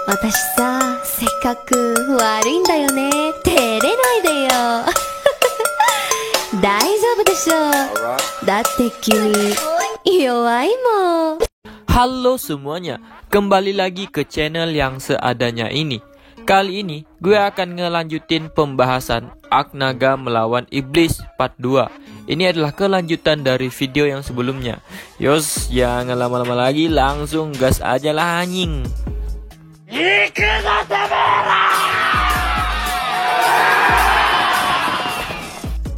私さ、性格悪いんだよね。照れないでよ。大丈夫でしょう。だって君、弱いもん。Halo semuanya, kembali lagi ke channel yang seadanya ini. Kali ini gue akan ngelanjutin pembahasan Arc Naga melawan Iblis part 2. Ini adalah kelanjutan dari video yang sebelumnya. Yos, jangan lama-lama lagi, langsung gas aja lah anjing.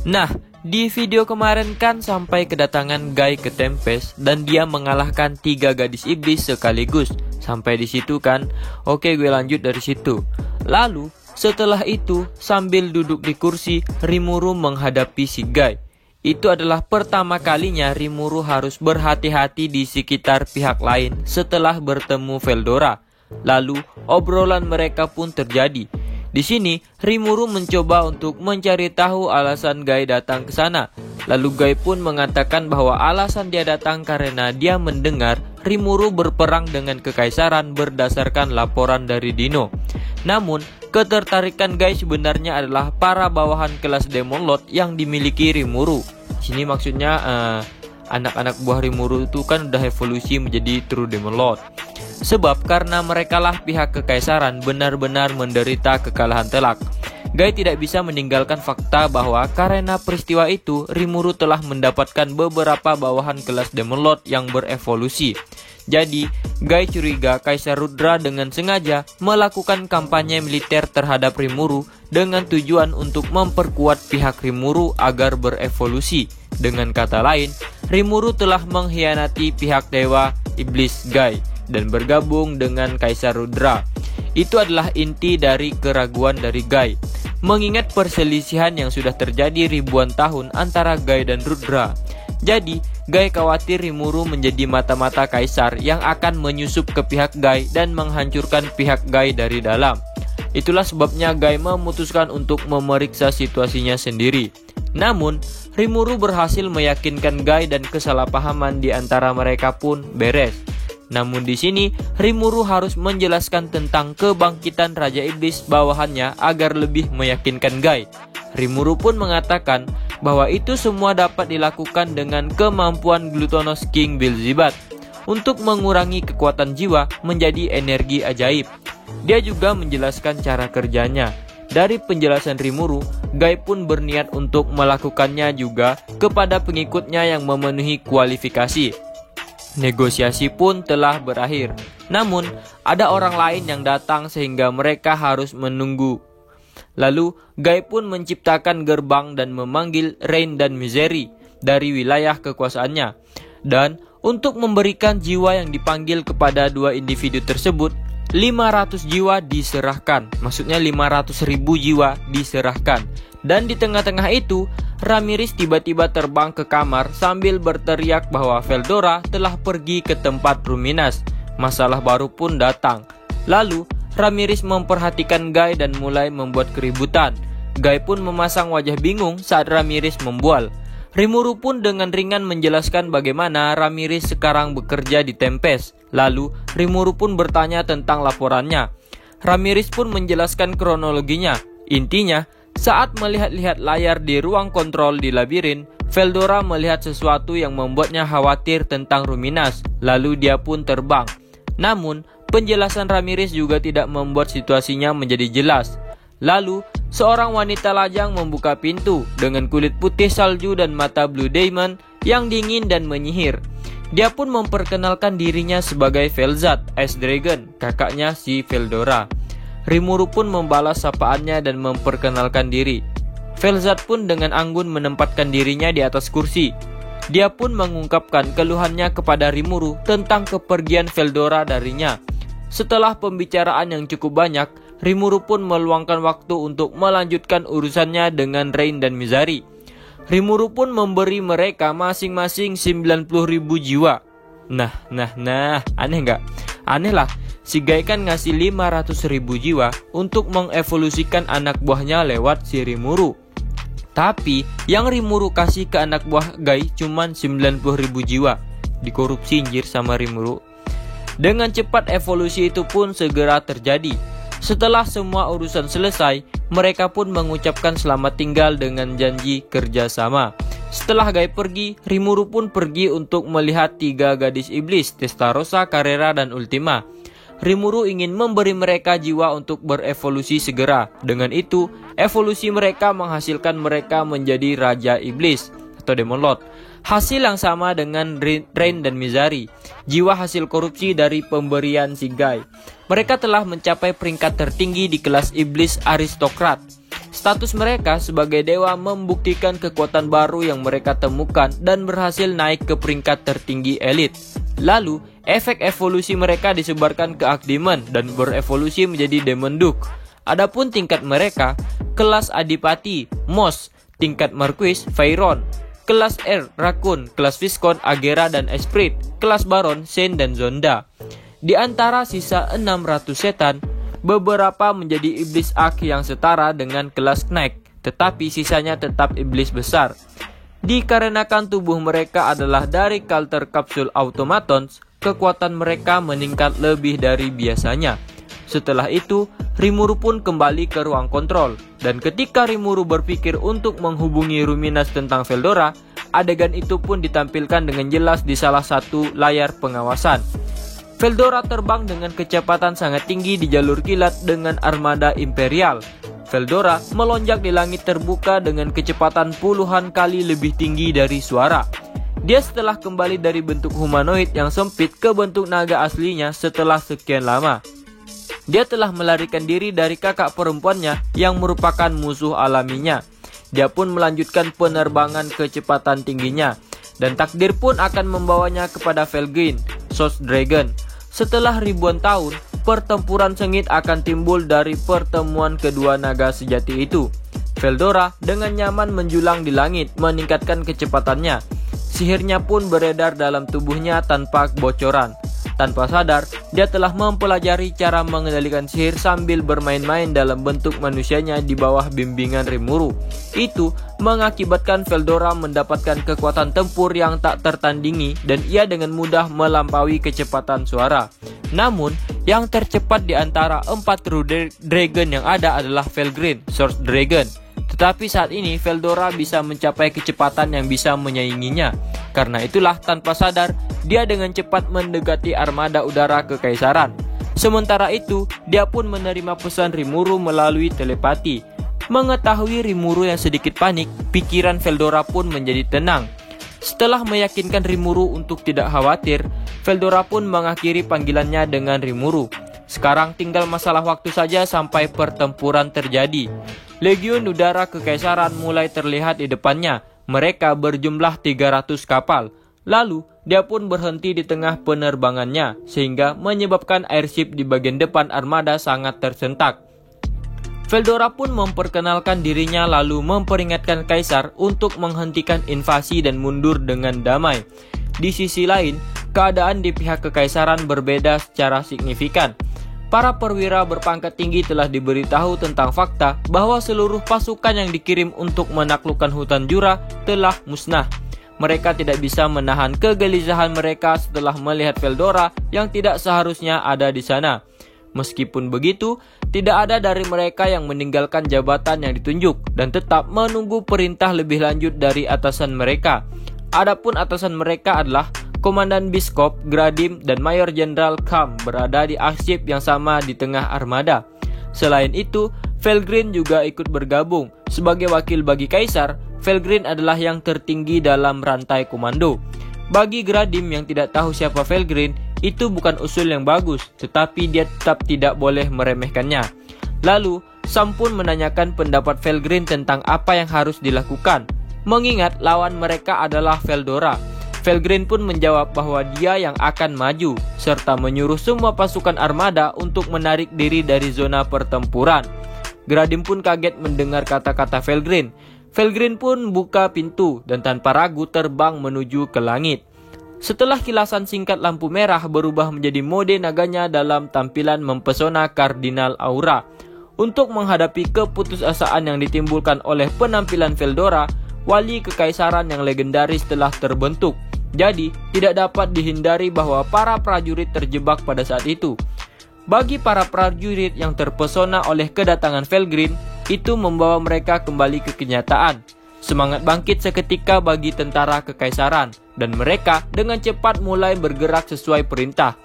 Nah, di video kemarin kan sampai kedatangan Guy ke Tempest dan dia mengalahkan 3 gadis iblis sekaligus. Sampai di situ kan. Oke, gue lanjut dari situ. Lalu setelah itu sambil duduk di kursi, Rimuru menghadapi si Guy. Itu adalah pertama kalinya Rimuru harus berhati-hati di sekitar pihak lain setelah bertemu Veldora. Lalu obrolan mereka pun terjadi. Di sini Rimuru mencoba untuk mencari tahu alasan Guy datang ke sana. Lalu Guy pun mengatakan bahwa alasan dia datang karena dia mendengar Rimuru berperang dengan kekaisaran berdasarkan laporan dari Dino. Namun ketertarikan Guy sebenarnya adalah para bawahan kelas Demon Lord yang dimiliki Rimuru. Sini maksudnya anak-anak buah Rimuru itu kan udah evolusi menjadi True Demon Lord. Sebab karena merekalah pihak kekaisaran benar-benar menderita kekalahan telak. Guy tidak bisa meninggalkan fakta bahwa karena peristiwa itu Rimuru telah mendapatkan beberapa bawahan kelas Demon Lord yang berevolusi. Jadi Guy curiga Kaisar Rudra dengan sengaja melakukan kampanye militer terhadap Rimuru dengan tujuan untuk memperkuat pihak Rimuru agar berevolusi. Dengan kata lain, Rimuru telah mengkhianati pihak dewa iblis Guy dan bergabung dengan Kaisar Rudra. Itu adalah inti dari keraguan dari Guy, mengingat perselisihan yang sudah terjadi ribuan tahun antara Guy dan Rudra. Jadi, Guy khawatir Rimuru menjadi mata-mata Kaisar yang akan menyusup ke pihak Guy dan menghancurkan pihak Guy dari dalam. Itulah sebabnya Guy memutuskan untuk memeriksa situasinya sendiri. Namun, Rimuru berhasil meyakinkan Guy dan kesalahpahaman di antara mereka pun beres. Namun di sini Rimuru harus menjelaskan tentang kebangkitan Raja Iblis bawahannya agar lebih meyakinkan Guy. Rimuru pun mengatakan bahwa itu semua dapat dilakukan dengan kemampuan Glutonos King Beelzebub untuk mengurangi kekuatan jiwa menjadi energi ajaib. Dia juga menjelaskan cara kerjanya. Dari penjelasan Rimuru, Guy pun berniat untuk melakukannya juga kepada pengikutnya yang memenuhi kualifikasi. Negosiasi pun telah berakhir. Namun, ada orang lain yang datang sehingga mereka harus menunggu. Lalu, Guy pun menciptakan gerbang dan memanggil Rain dan Misery dari wilayah kekuasaannya. Dan untuk memberikan jiwa yang dipanggil kepada dua individu tersebut, 500 jiwa diserahkan. Maksudnya 500.000 jiwa diserahkan. Dan di tengah-tengah itu, Ramirez tiba-tiba terbang ke kamar sambil berteriak bahwa Veldora telah pergi ke tempat Ruminas. Masalah baru pun datang. Lalu, Ramirez memperhatikan Guy dan mulai membuat keributan. Guy pun memasang wajah bingung saat Ramirez membual. Rimuru pun dengan ringan menjelaskan bagaimana Ramirez sekarang bekerja di Tempest. Lalu, Rimuru pun bertanya tentang laporannya. Ramirez pun menjelaskan kronologinya. Intinya, saat melihat-lihat layar di ruang kontrol di labirin, Veldora melihat sesuatu yang membuatnya khawatir tentang Ruminas. Lalu dia pun terbang. Namun, penjelasan Ramirez juga tidak membuat situasinya menjadi jelas. Lalu, seorang wanita lajang membuka pintu dengan kulit putih salju dan mata Blue Diamond yang dingin dan menyihir. Dia pun memperkenalkan dirinya sebagai Velzat, Ice Dragon, kakaknya si Veldora. Rimuru pun membalas sapaannya dan memperkenalkan diri. Velzat pun dengan anggun menempatkan dirinya di atas kursi. Dia pun mengungkapkan keluhannya kepada Rimuru tentang kepergian Veldora darinya. Setelah pembicaraan yang cukup banyak, Rimuru pun meluangkan waktu untuk melanjutkan urusannya dengan Rain dan Misery. Rimuru pun memberi mereka masing-masing 90.000 jiwa. Nah, aneh nggak? Aneh lah. Si Guy kan ngasih 500.000 jiwa untuk mengevolusikan anak buahnya lewat si Rimuru. Tapi yang Rimuru kasih ke anak buah Guy cuman 90.000 jiwa. Dikorupsi anjir sama Rimuru. Dengan cepat evolusi itu pun segera terjadi. Setelah semua urusan selesai, mereka pun mengucapkan selamat tinggal dengan janji kerjasama. Setelah Guy pergi, Rimuru pun pergi untuk melihat 3 gadis iblis, Testarossa, Carrera, dan Ultima. Rimuru ingin memberi mereka jiwa untuk berevolusi segera. Dengan itu, evolusi mereka menghasilkan mereka menjadi Raja Iblis atau Demon Lord. Hasil yang sama dengan Rain dan Mizari, jiwa hasil korupsi dari pemberian si Guy. Mereka telah mencapai peringkat tertinggi di kelas iblis aristokrat. Status mereka sebagai dewa membuktikan kekuatan baru yang mereka temukan dan berhasil naik ke peringkat tertinggi elit. Lalu, efek evolusi mereka disebarkan ke Archdemon dan berevolusi menjadi Demon Duke. Adapun tingkat mereka, kelas Adipati, Moss, tingkat Marquis, Phairon, kelas R, Raccoon, kelas Viscount, Agera dan Esprit, kelas Baron, Saint dan Zonda. Di antara sisa 600 setan, beberapa menjadi iblis Ark yang setara dengan kelas Knight, tetapi sisanya tetap iblis besar. Dikarenakan tubuh mereka adalah dari Culter Capsule Automatons, kekuatan mereka meningkat lebih dari biasanya. Setelah itu, Rimuru pun kembali ke ruang kontrol, dan ketika Rimuru berpikir untuk menghubungi Ruminas tentang Veldora, adegan itu pun ditampilkan dengan jelas di salah satu layar pengawasan. Veldora terbang dengan kecepatan sangat tinggi di jalur kilat dengan armada imperial. Veldora melonjak di langit terbuka dengan kecepatan puluhan kali lebih tinggi dari suara. Dia setelah kembali dari bentuk humanoid yang sempit ke bentuk naga aslinya setelah sekian lama. Dia telah melarikan diri dari kakak perempuannya yang merupakan musuh alaminya. Dia pun melanjutkan penerbangan kecepatan tingginya, dan takdir pun akan membawanya kepada Felgreen, Source Dragon. Setelah ribuan tahun, pertempuran sengit akan timbul dari pertemuan kedua naga sejati itu. Veldora dengan nyaman menjulang di langit, meningkatkan kecepatannya. Sihirnya pun beredar dalam tubuhnya tanpa bocoran. Tanpa sadar, dia telah mempelajari cara mengendalikan sihir sambil bermain-main dalam bentuk manusianya di bawah bimbingan Rimuru. Itu mengakibatkan Veldora mendapatkan kekuatan tempur yang tak tertandingi dan ia dengan mudah melampaui kecepatan suara. Namun, yang tercepat di antara 4 True Dragon yang ada adalah Felgreen, Source Dragon. Tetapi saat ini Veldora bisa mencapai kecepatan yang bisa menyainginya. Karena itulah tanpa sadar, dia dengan cepat mendekati armada udara kekaisaran. Sementara itu, dia pun menerima pesan Rimuru melalui telepati. Mengetahui Rimuru yang sedikit panik, pikiran Veldora pun menjadi tenang. Setelah meyakinkan Rimuru untuk tidak khawatir, Veldora pun mengakhiri panggilannya dengan Rimuru. Sekarang tinggal masalah waktu saja sampai pertempuran terjadi. Legiun udara kekaisaran mulai terlihat di depannya. Mereka berjumlah 300 kapal. Lalu, dia pun berhenti di tengah penerbangannya, sehingga menyebabkan airship di bagian depan armada sangat tersentak. Veldora pun memperkenalkan dirinya lalu memperingatkan Kaisar untuk menghentikan invasi dan mundur dengan damai. Di sisi lain, keadaan di pihak kekaisaran berbeda secara signifikan. Para perwira berpangkat tinggi telah diberitahu tentang fakta bahwa seluruh pasukan yang dikirim untuk menaklukkan hutan Jura telah musnah. Mereka tidak bisa menahan kegelisahan mereka setelah melihat Veldora yang tidak seharusnya ada di sana. Meskipun begitu, tidak ada dari mereka yang meninggalkan jabatan yang ditunjuk dan tetap menunggu perintah lebih lanjut dari atasan mereka. Adapun atasan mereka adalah Komandan Biskop, Gradim, dan Mayor Jenderal Kam berada di arsip yang sama di tengah armada. Selain itu, Felgreen juga ikut bergabung. Sebagai wakil bagi Kaisar, Felgreen adalah yang tertinggi dalam rantai komando. Bagi Gradim yang tidak tahu siapa Felgreen, itu bukan usul yang bagus, tetapi dia tetap tidak boleh meremehkannya. Lalu, Sam pun menanyakan pendapat Felgreen tentang apa yang harus dilakukan, mengingat lawan mereka adalah Veldora. Felgreen pun menjawab bahwa dia yang akan maju, serta menyuruh semua pasukan armada untuk menarik diri dari zona pertempuran. Gradim pun kaget mendengar kata-kata Felgreen. Felgreen pun buka pintu dan tanpa ragu terbang menuju ke langit. Setelah kilasan singkat lampu merah berubah menjadi mode naganya dalam tampilan mempesona Kardinal Aura. Untuk menghadapi keputusasaan yang ditimbulkan oleh penampilan Veldora, Wali Kekaisaran yang legendaris telah terbentuk. Jadi, tidak dapat dihindari bahwa para prajurit terjebak pada saat itu. Bagi para prajurit yang terpesona oleh kedatangan Felgrin, itu membawa mereka kembali ke kenyataan. Semangat bangkit seketika bagi tentara kekaisaran, dan mereka dengan cepat mulai bergerak sesuai perintah.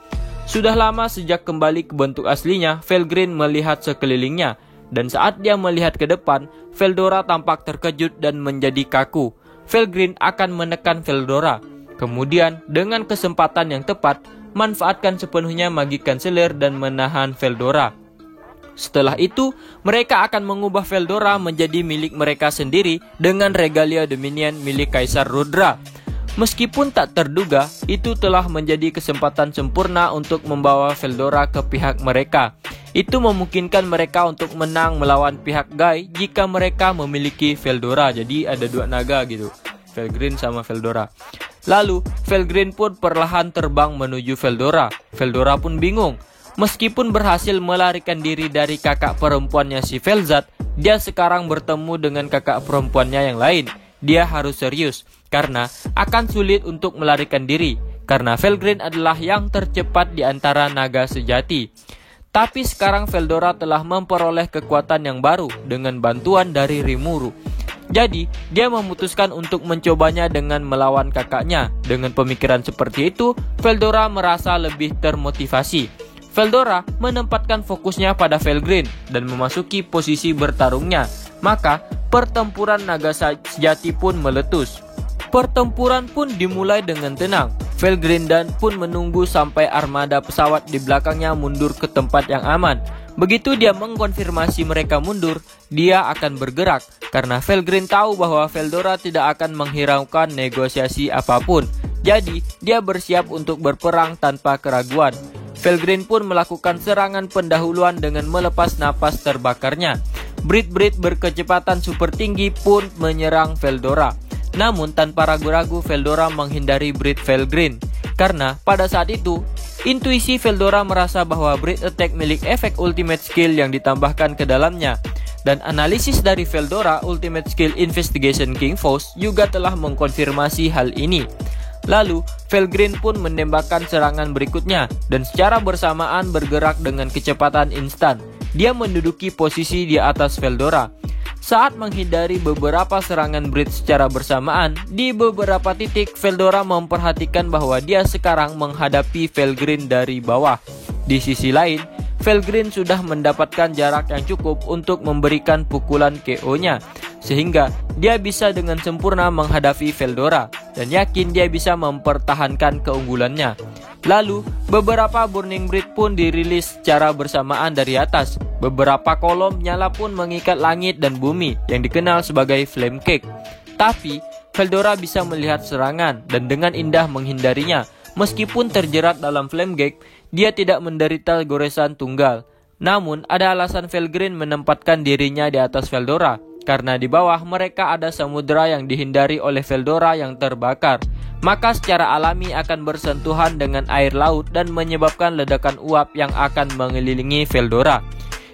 Sudah lama sejak kembali ke bentuk aslinya, Felgrin melihat sekelilingnya, dan saat dia melihat ke depan, Veldora tampak terkejut dan menjadi kaku. Felgrin akan menekan Veldora. Kemudian, dengan kesempatan yang tepat, manfaatkan sepenuhnya magi kanselir dan menahan Veldora. Setelah itu, mereka akan mengubah Veldora menjadi milik mereka sendiri dengan regalia Dominion milik Kaisar Rudra. Meskipun tak terduga, itu telah menjadi kesempatan sempurna untuk membawa Veldora ke pihak mereka. Itu memungkinkan mereka untuk menang melawan pihak Guy jika mereka memiliki Veldora. Jadi ada dua naga gitu, Felgrin sama Veldora. Lalu, Felgrin pun perlahan terbang menuju Veldora. Veldora pun bingung. Meskipun berhasil melarikan diri dari kakak perempuannya si Velzat, dia sekarang bertemu dengan kakak perempuannya yang lain. Dia harus serius, karena akan sulit untuk melarikan diri, karena Felgrin adalah yang tercepat di antara naga sejati. Tapi sekarang Veldora telah memperoleh kekuatan yang baru dengan bantuan dari Rimuru. Jadi, dia memutuskan untuk mencobanya dengan melawan kakaknya. Dengan pemikiran seperti itu, Veldora merasa lebih termotivasi. Veldora menempatkan fokusnya pada Felgrin dan memasuki posisi bertarungnya. Maka, pertempuran naga sejati pun meletus. Pertempuran pun dimulai dengan tenang. Felgrin dan pun menunggu sampai armada pesawat di belakangnya mundur ke tempat yang aman. Begitu dia mengkonfirmasi mereka mundur, dia akan bergerak karena Felgrin tahu bahwa Veldora tidak akan menghiraukan negosiasi apapun. Jadi, dia bersiap untuk berperang tanpa keraguan. Felgrin pun melakukan serangan pendahuluan dengan melepas napas terbakarnya. Brit-brit berkecepatan super tinggi pun menyerang Veldora. Namun tanpa ragu-ragu Veldora menghindari Brit Felgrin. Karena pada saat itu, intuisi Veldora merasa bahwa Brit Attack milik efek Ultimate Skill yang ditambahkan ke dalamnya. Dan analisis dari Veldora Ultimate Skill Investigation King Force juga telah mengkonfirmasi hal ini. Lalu, Felgrin pun menembakkan serangan berikutnya dan secara bersamaan bergerak dengan kecepatan instan. Dia menduduki posisi di atas Veldora. Saat menghindari beberapa serangan Brit secara bersamaan, di beberapa titik Veldora memperhatikan bahwa dia sekarang menghadapi Felgrin dari bawah. Di sisi lain, Felgrin sudah mendapatkan jarak yang cukup untuk memberikan pukulan KO-nya, sehingga dia bisa dengan sempurna menghadapi Veldora dan yakin dia bisa mempertahankan keunggulannya. Lalu, beberapa Burning Brit pun dirilis secara bersamaan dari atas. Beberapa kolom nyala pun mengikat langit dan bumi yang dikenal sebagai Flame Cake. Tapi, Veldora bisa melihat serangan dan dengan indah menghindarinya. Meskipun terjerat dalam Flame Cake, dia tidak menderita goresan tunggal. Namun, ada alasan Felgrin menempatkan dirinya di atas Veldora. Karena di bawah mereka ada samudera yang dihindari oleh Veldora yang terbakar. Maka secara alami akan bersentuhan dengan air laut dan menyebabkan ledakan uap yang akan mengelilingi Veldora.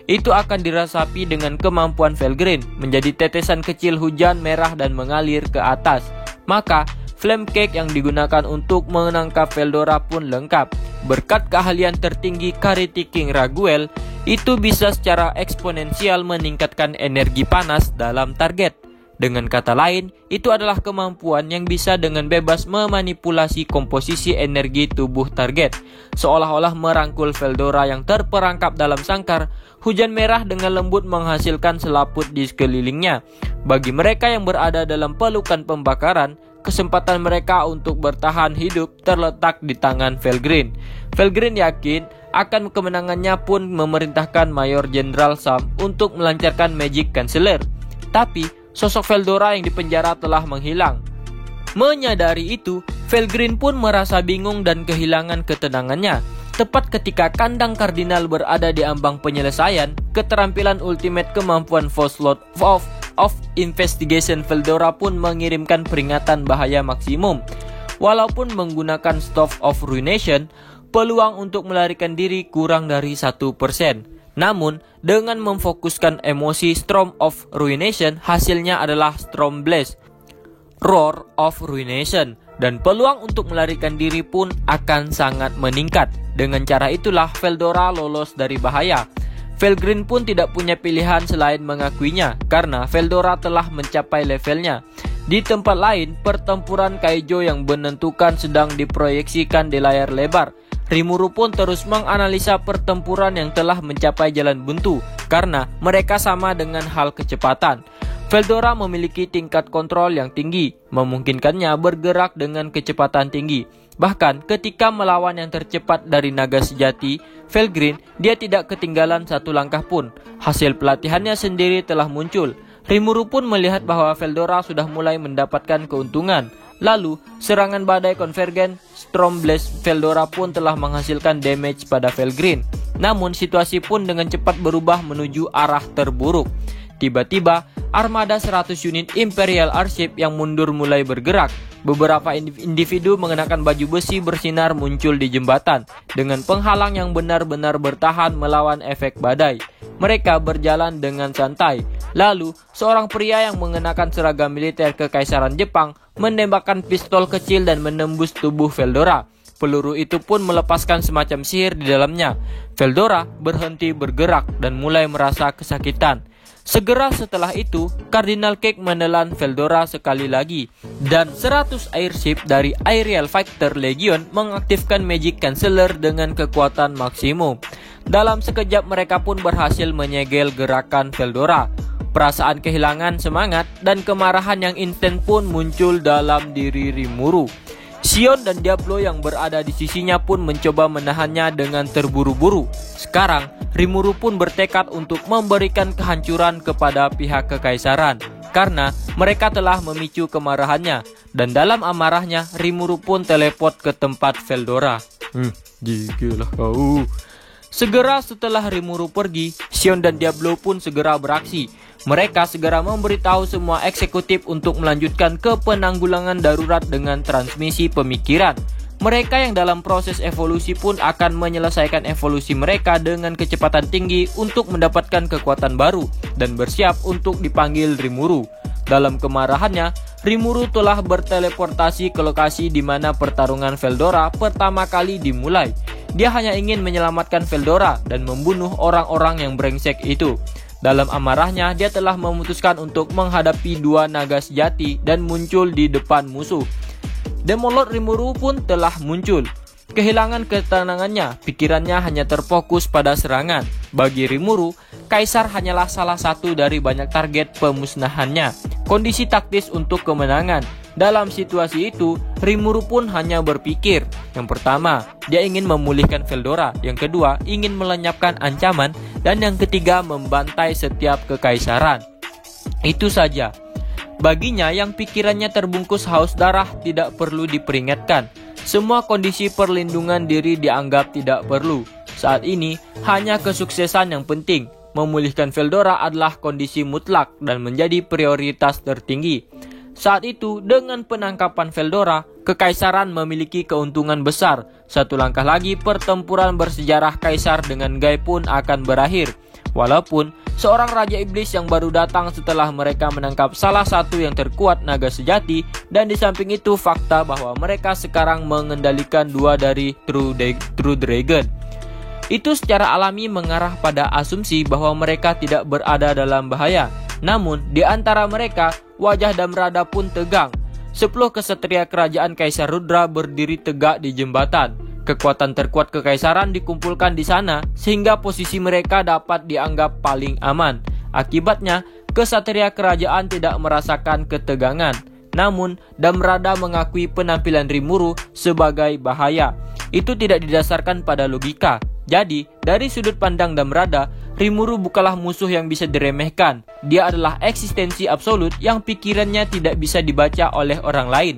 Itu akan dirasapi dengan kemampuan Felgrin menjadi tetesan kecil hujan merah dan mengalir ke atas. Maka Flame Cake yang digunakan untuk menangkap Veldora pun lengkap. Berkat keahlian tertinggi Karate King Raguel, itu bisa secara eksponensial meningkatkan energi panas dalam target. Dengan kata lain, itu adalah kemampuan yang bisa dengan bebas memanipulasi komposisi energi tubuh target. Seolah-olah merangkul Veldora yang terperangkap dalam sangkar, hujan merah dengan lembut menghasilkan selaput di sekelilingnya. Bagi mereka yang berada dalam pelukan pembakaran, kesempatan mereka untuk bertahan hidup terletak di tangan Felgrin. Felgrin yakin akan kemenangannya pun memerintahkan Mayor Jenderal Sam untuk melancarkan Magic Canceller. Tapi, sosok Veldora yang dipenjara telah menghilang. Menyadari itu, Felgrin pun merasa bingung dan kehilangan ketenangannya. Tepat ketika kandang kardinal berada di ambang penyelesaian, keterampilan ultimate kemampuan Force Lord of Investigation Veldora pun mengirimkan peringatan bahaya maksimum. Walaupun menggunakan Staff of Ruination, peluang untuk melarikan diri kurang dari 1%. Namun, dengan memfokuskan emosi Storm of Ruination, hasilnya adalah Storm Blast, Roar of Ruination. dan peluang untuk melarikan diri pun akan sangat meningkat. Dengan cara itulah Veldora lolos dari bahaya. Felgrin pun tidak punya pilihan selain mengakuinya karena Veldora telah mencapai levelnya. Di tempat lain, pertempuran Kaijo yang menentukan sedang diproyeksikan di layar lebar. Rimuru pun terus menganalisa pertempuran yang telah mencapai jalan buntu karena mereka sama dengan hal kecepatan. Veldora memiliki tingkat kontrol yang tinggi, memungkinkannya bergerak dengan kecepatan tinggi. Bahkan ketika melawan yang tercepat dari naga sejati, Felgrin, dia tidak ketinggalan satu langkah pun. Hasil pelatihannya sendiri telah muncul. Rimuru pun melihat bahwa Veldora sudah mulai mendapatkan keuntungan. Lalu, serangan badai konvergen Stormblast Veldora pun telah menghasilkan damage pada Felgrin. Namun, situasi pun dengan cepat berubah menuju arah terburuk. Tiba-tiba, armada 100 unit Imperial Airship yang mundur mulai bergerak. Beberapa individu mengenakan baju besi bersinar muncul di jembatan dengan penghalang yang benar-benar bertahan melawan efek badai. Mereka berjalan dengan santai. Lalu, seorang pria yang mengenakan seragam militer Kekaisaran Jepang menembakkan pistol kecil dan menembus tubuh Veldora. Peluru itu pun melepaskan semacam sihir di dalamnya. Veldora berhenti bergerak dan mulai merasa kesakitan. Segera setelah itu, Cardinal Cake menelan Veldora sekali lagi, dan 100 airship dari Aerial Fighter Legion mengaktifkan Magic Canceller dengan kekuatan maksimum. Dalam sekejap mereka pun berhasil menyegel gerakan Veldora. Perasaan kehilangan semangat dan kemarahan yang intens pun muncul dalam diri Rimuru. Sion dan Diablo yang berada di sisinya pun mencoba menahannya dengan terburu-buru. Sekarang, Rimuru pun bertekad untuk memberikan kehancuran kepada pihak kekaisaran karena mereka telah memicu kemarahannya, dan dalam amarahnya Rimuru pun teleport ke tempat Veldora. Gigilah kau. Segera setelah Rimuru pergi, Sion dan Diablo pun segera beraksi. Mereka segera memberitahu semua eksekutif untuk melanjutkan ke penanggulangan darurat dengan transmisi pemikiran. Mereka yang dalam proses evolusi pun akan menyelesaikan evolusi mereka dengan kecepatan tinggi untuk mendapatkan kekuatan baru dan bersiap untuk dipanggil Rimuru. Dalam kemarahannya, Rimuru telah berteleportasi ke lokasi di mana pertarungan Veldora pertama kali dimulai. Dia hanya ingin menyelamatkan Veldora dan membunuh orang-orang yang brengsek itu. Dalam amarahnya, dia telah memutuskan untuk menghadapi dua naga sejati dan muncul di depan musuh. Demon Lord Rimuru pun telah muncul. Kehilangan ketenangannya, pikirannya hanya terfokus pada serangan. Bagi Rimuru, Kaisar hanyalah salah satu dari banyak target pemusnahannya. Kondisi taktis untuk kemenangan. Dalam situasi itu, Rimuru pun hanya berpikir. Yang pertama, dia ingin memulihkan Veldora. Yang kedua, ingin melenyapkan ancaman. Dan yang ketiga, membantai setiap kekaisaran. Itu saja. Baginya yang pikirannya terbungkus haus darah tidak perlu diperingatkan. Semua kondisi perlindungan diri dianggap tidak perlu. Saat ini, hanya kesuksesan yang penting. Memulihkan Veldora adalah kondisi mutlak dan menjadi prioritas tertinggi. Saat itu, dengan penangkapan Veldora, kekaisaran memiliki keuntungan besar. Satu langkah lagi, pertempuran bersejarah kaisar dengan Gai pun akan berakhir. Walaupun, seorang Raja Iblis yang baru datang setelah mereka menangkap salah satu yang terkuat naga sejati, dan di samping itu fakta bahwa mereka sekarang mengendalikan dua dari True Dragon. Itu secara alami mengarah pada asumsi bahwa mereka tidak berada dalam bahaya. Namun, di antara mereka, wajah Damrada pun tegang. 10 kesatria kerajaan Kaisar Rudra berdiri tegak di jembatan. Kekuatan terkuat kekaisaran dikumpulkan di sana, sehingga posisi mereka dapat dianggap paling aman. Akibatnya, kesatria kerajaan tidak merasakan ketegangan. Namun, Damrada mengakui penampilan Rimuru sebagai bahaya. Itu tidak didasarkan pada logika. Jadi, dari sudut pandang Damrada, Rimuru bukanlah musuh yang bisa diremehkan. Dia adalah eksistensi absolut yang pikirannya tidak bisa dibaca oleh orang lain.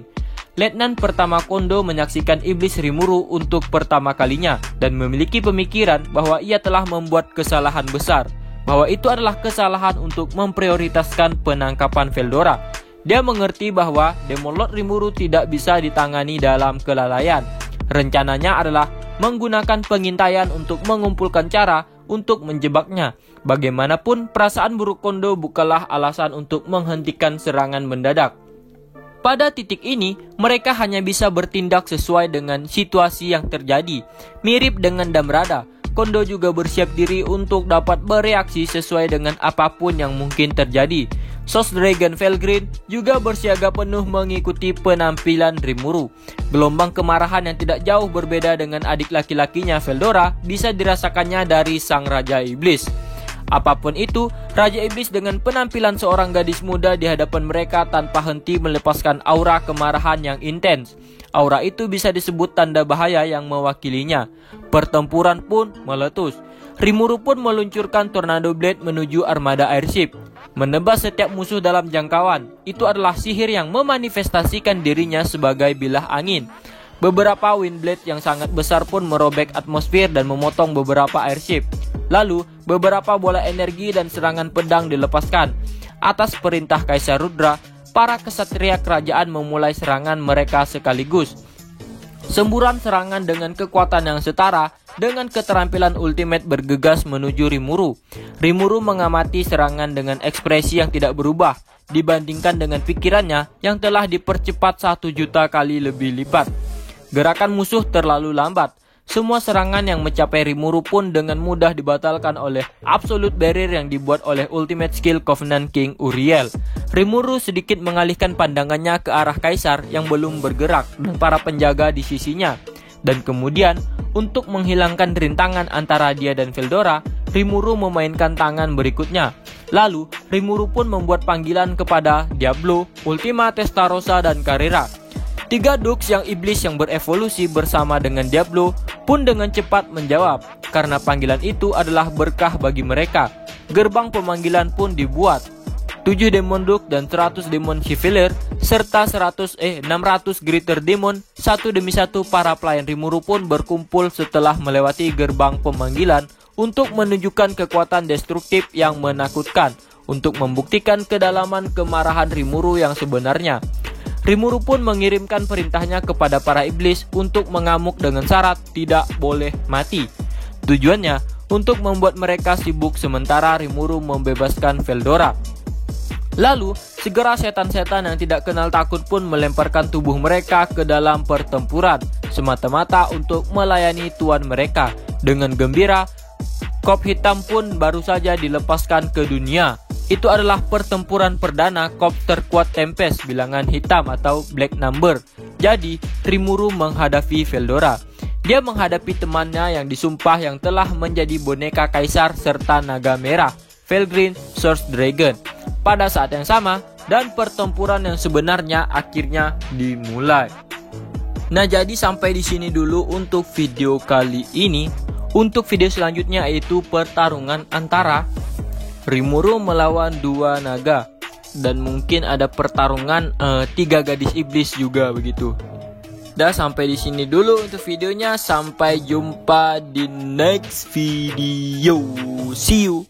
Letnan pertama Kondo menyaksikan iblis Rimuru untuk pertama kalinya dan memiliki pemikiran bahwa ia telah membuat kesalahan besar. Bahwa itu adalah kesalahan untuk memprioritaskan penangkapan Veldora. Dia mengerti bahwa Demon Lord Rimuru tidak bisa ditangani dalam kelalaian. Rencananya adalah menggunakan pengintaian untuk mengumpulkan cara untuk menjebaknya. Bagaimanapun, perasaan buruk Kondo bukanlah alasan untuk menghentikan serangan mendadak. Pada titik ini, mereka hanya bisa bertindak sesuai dengan situasi yang terjadi. Mirip dengan Damrada, Kondo juga bersiap diri untuk dapat bereaksi sesuai dengan apapun yang mungkin terjadi. Source Dragon Felgreen juga bersiaga penuh mengikuti penampilan Rimuru. Gelombang kemarahan yang tidak jauh berbeda dengan adik laki-lakinya Veldora bisa dirasakannya dari Sang Raja Iblis. Apapun itu, Raja Iblis dengan penampilan seorang gadis muda di hadapan mereka tanpa henti melepaskan aura kemarahan yang intens. Aura itu bisa disebut tanda bahaya yang mewakilinya. Pertempuran pun meletus. Rimuru pun meluncurkan Tornado Blade menuju armada airship, menebas setiap musuh dalam jangkauan. Itu adalah sihir yang memanifestasikan dirinya sebagai bilah angin. Beberapa wind blade yang sangat besar pun merobek atmosfer dan memotong beberapa airship. Lalu, beberapa bola energi dan serangan pedang dilepaskan. Atas perintah Kaisar Rudra, para kesatria kerajaan memulai serangan mereka sekaligus. Semburan serangan dengan kekuatan yang setara dengan keterampilan ultimate bergegas menuju Rimuru. Rimuru mengamati serangan dengan ekspresi yang tidak berubah dibandingkan dengan pikirannya yang telah dipercepat 1 juta kali lebih lipat. Gerakan musuh terlalu lambat. Semua serangan yang mencapai Rimuru pun dengan mudah dibatalkan oleh absolute barrier yang dibuat oleh ultimate skill Covenant King Uriel. Rimuru sedikit mengalihkan pandangannya ke arah Kaisar yang belum bergerak dan para penjaga di sisinya. Dan kemudian, untuk menghilangkan rintangan antara dia dan Veldora, Rimuru memainkan tangan berikutnya. Lalu, Rimuru pun membuat panggilan kepada Diablo, Ultima Testarossa, dan Carrera. 3 Dux yang iblis yang berevolusi bersama dengan Diablo pun dengan cepat menjawab, karena panggilan itu adalah berkah bagi mereka. Gerbang pemanggilan pun dibuat. 7 Demon Dux dan 100 Demon Chevalier serta 600 Greater Demon satu demi satu para pelayan Rimuru pun berkumpul setelah melewati gerbang pemanggilan untuk menunjukkan kekuatan destruktif yang menakutkan untuk membuktikan kedalaman kemarahan Rimuru yang sebenarnya. Rimuru pun mengirimkan perintahnya kepada para iblis untuk mengamuk dengan syarat tidak boleh mati. Tujuannya untuk membuat mereka sibuk sementara Rimuru membebaskan Veldora. Lalu, segera setan-setan yang tidak kenal takut pun melemparkan tubuh mereka ke dalam pertempuran, semata-mata untuk melayani tuan mereka. Dengan gembira, Kop Hitam pun baru saja dilepaskan ke dunia. Itu adalah pertempuran perdana Kop terkuat Tempest bilangan hitam atau Black Number. Jadi, Rimuru menghadapi Veldora. Dia menghadapi temannya yang disumpah yang telah menjadi boneka kaisar serta naga merah, Felgreen Source Dragon. Pada saat yang sama, dan pertempuran yang sebenarnya akhirnya dimulai. Nah, jadi sampai di sini dulu untuk video kali ini. Untuk video selanjutnya yaitu pertarungan antara Rimuru melawan 2 naga, dan mungkin ada pertarungan 3 gadis iblis juga begitu. Dah, sampai di sini dulu untuk videonya. Sampai jumpa di next video. See you.